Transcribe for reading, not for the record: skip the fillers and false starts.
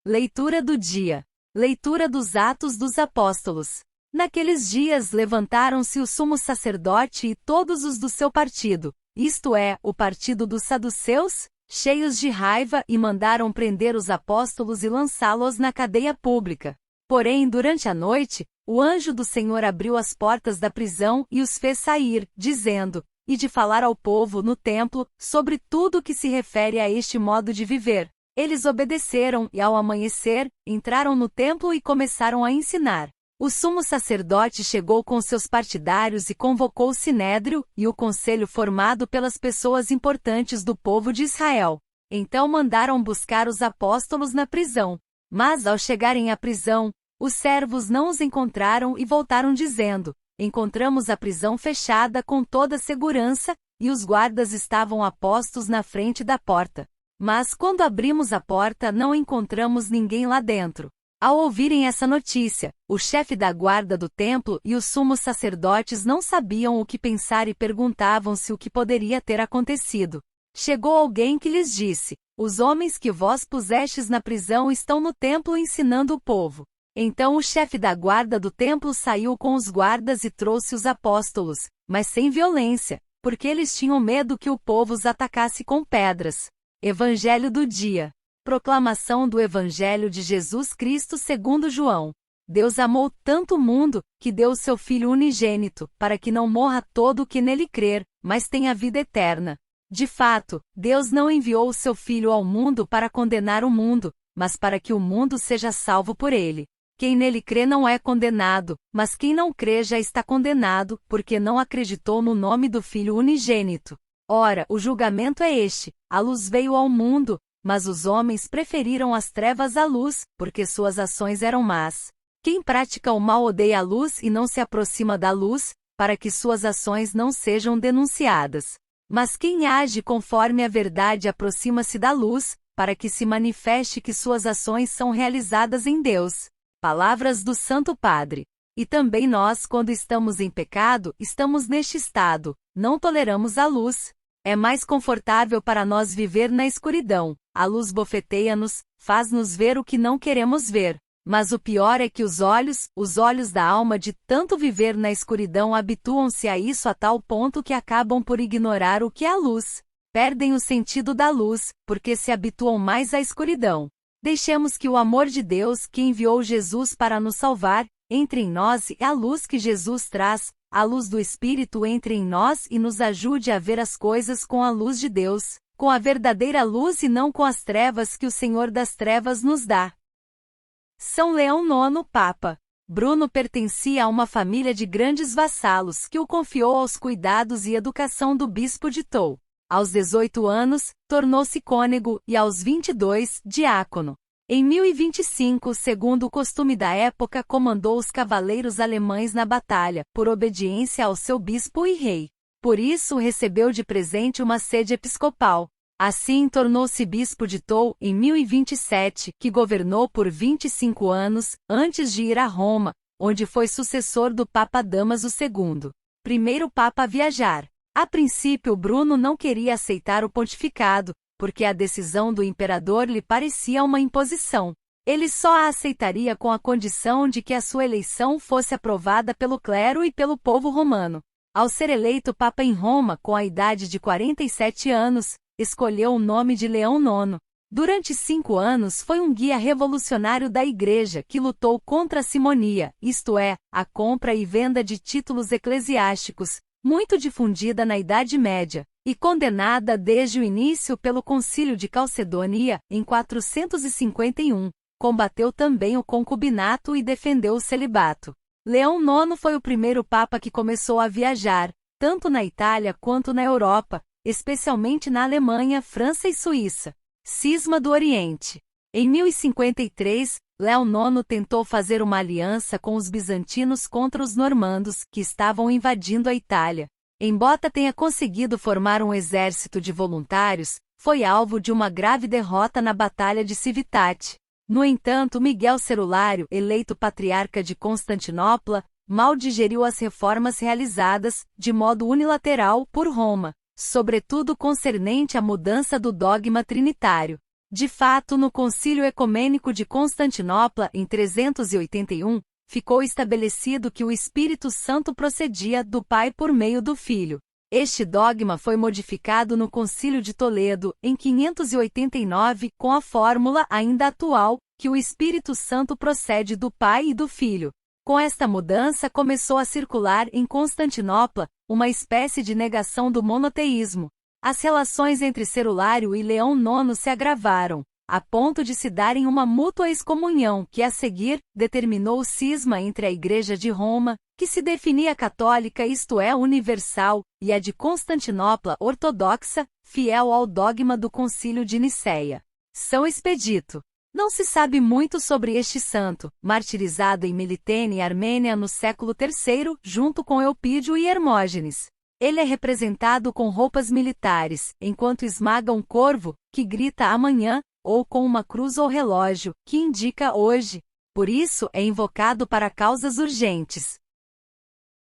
Leitura do dia. Leitura dos Atos dos Apóstolos. Naqueles dias levantaram-se o sumo sacerdote e todos os do seu partido, isto é, o partido dos saduceus, cheios de raiva, e mandaram prender os apóstolos e lançá-los na cadeia pública. Porém, durante a noite, o anjo do Senhor abriu as portas da prisão e os fez sair, dizendo: "E de falar ao povo no templo, sobre tudo o que se refere a este modo de viver." Eles obedeceram e, ao amanhecer, entraram no templo e começaram a ensinar. O sumo sacerdote chegou com seus partidários e convocou o sinédrio e o conselho formado pelas pessoas importantes do povo de Israel. Então mandaram buscar os apóstolos na prisão. Mas, ao chegarem à prisão, os servos não os encontraram e voltaram dizendo: "Encontramos a prisão fechada com toda segurança, e os guardas estavam apostos na frente da porta. Mas quando abrimos a porta não encontramos ninguém lá dentro." Ao ouvirem essa notícia, o chefe da guarda do templo e os sumos sacerdotes não sabiam o que pensar e perguntavam-se o que poderia ter acontecido. Chegou alguém que lhes disse: "Os homens que vós pusestes na prisão estão no templo ensinando o povo." Então o chefe da guarda do templo saiu com os guardas e trouxe os apóstolos, mas sem violência, porque eles tinham medo que o povo os atacasse com pedras. Evangelho do dia. Proclamação do Evangelho de Jesus Cristo segundo João. Deus amou tanto o mundo, que deu o seu Filho unigênito, para que não morra todo o que nele crer, mas tenha vida eterna. De fato, Deus não enviou o seu Filho ao mundo para condenar o mundo, mas para que o mundo seja salvo por ele. Quem nele crê não é condenado, mas quem não crê já está condenado, porque não acreditou no nome do Filho unigênito. Ora, o julgamento é este: a luz veio ao mundo, mas os homens preferiram as trevas à luz, porque suas ações eram más. Quem pratica o mal odeia a luz e não se aproxima da luz, para que suas ações não sejam denunciadas. Mas quem age conforme a verdade aproxima-se da luz, para que se manifeste que suas ações são realizadas em Deus. Palavras do Santo Padre. E também nós, quando estamos em pecado, estamos neste estado, não toleramos a luz. É mais confortável para nós viver na escuridão. A luz bofeteia-nos, faz-nos ver o que não queremos ver. Mas o pior é que os olhos da alma de tanto viver na escuridão habituam-se a isso a tal ponto que acabam por ignorar o que é a luz. Perdem o sentido da luz, porque se habituam mais à escuridão. Deixemos que o amor de Deus, que enviou Jesus para nos salvar, entre em nós e a luz que Jesus traz, a luz do Espírito entre em nós e nos ajude a ver as coisas com a luz de Deus, com a verdadeira luz e não com as trevas que o Senhor das trevas nos dá. São Leão IX, Papa. Bruno pertencia a uma família de grandes vassalos que o confiou aos cuidados e educação do bispo de Toul. Aos 18 anos, tornou-se cônego e aos 22, diácono. Em 1025, segundo o costume da época, comandou os cavaleiros alemães na batalha, por obediência ao seu bispo e rei. Por isso recebeu de presente uma sede episcopal. Assim tornou-se bispo de Toul em 1027, que governou por 25 anos, antes de ir a Roma, onde foi sucessor do Papa Damaso II, primeiro papa a viajar. A princípio Bruno não queria aceitar o pontificado, porque a decisão do imperador lhe parecia uma imposição. Ele só a aceitaria com a condição de que a sua eleição fosse aprovada pelo clero e pelo povo romano. Ao ser eleito papa em Roma com a idade de 47 anos, escolheu o nome de Leão IX. Durante 5 anos foi um guia revolucionário da Igreja que lutou contra a simonia, isto é, a compra e venda de títulos eclesiásticos, muito difundida na Idade Média, e condenada desde o início pelo Concílio de Calcedônia, em 451. Combateu também o concubinato e defendeu o celibato. Leão IX foi o primeiro papa que começou a viajar, tanto na Itália quanto na Europa, especialmente na Alemanha, França e Suíça. Cisma do Oriente. Em 1053, Leão IX tentou fazer uma aliança com os bizantinos contra os normandos, que estavam invadindo a Itália. Embora tenha conseguido formar um exército de voluntários, foi alvo de uma grave derrota na Batalha de Civitate. No entanto, Miguel Cerulário, eleito patriarca de Constantinopla, mal digeriu as reformas realizadas, de modo unilateral, por Roma, sobretudo concernente à mudança do dogma trinitário. De fato, no Concílio Ecumênico de Constantinopla, em 381, ficou estabelecido que o Espírito Santo procedia do Pai por meio do Filho. Este dogma foi modificado no Concílio de Toledo, em 589, com a fórmula ainda atual, que o Espírito Santo procede do Pai e do Filho. Com esta mudança começou a circular em Constantinopla uma espécie de negação do monoteísmo. As relações entre Cerulário e Leão IX se agravaram, a ponto de se darem uma mútua excomunhão que, a seguir, determinou o cisma entre a Igreja de Roma, que se definia católica, isto é, universal, e a de Constantinopla, ortodoxa, fiel ao dogma do Concílio de Nicéia. São Expedito. Não se sabe muito sobre este santo, martirizado em Melitene, Armênia no século III, junto com Eupídio e Hermógenes. Ele é representado com roupas militares, enquanto esmaga um corvo, que grita amanhã, ou com uma cruz ou relógio, que indica hoje. Por isso é invocado para causas urgentes.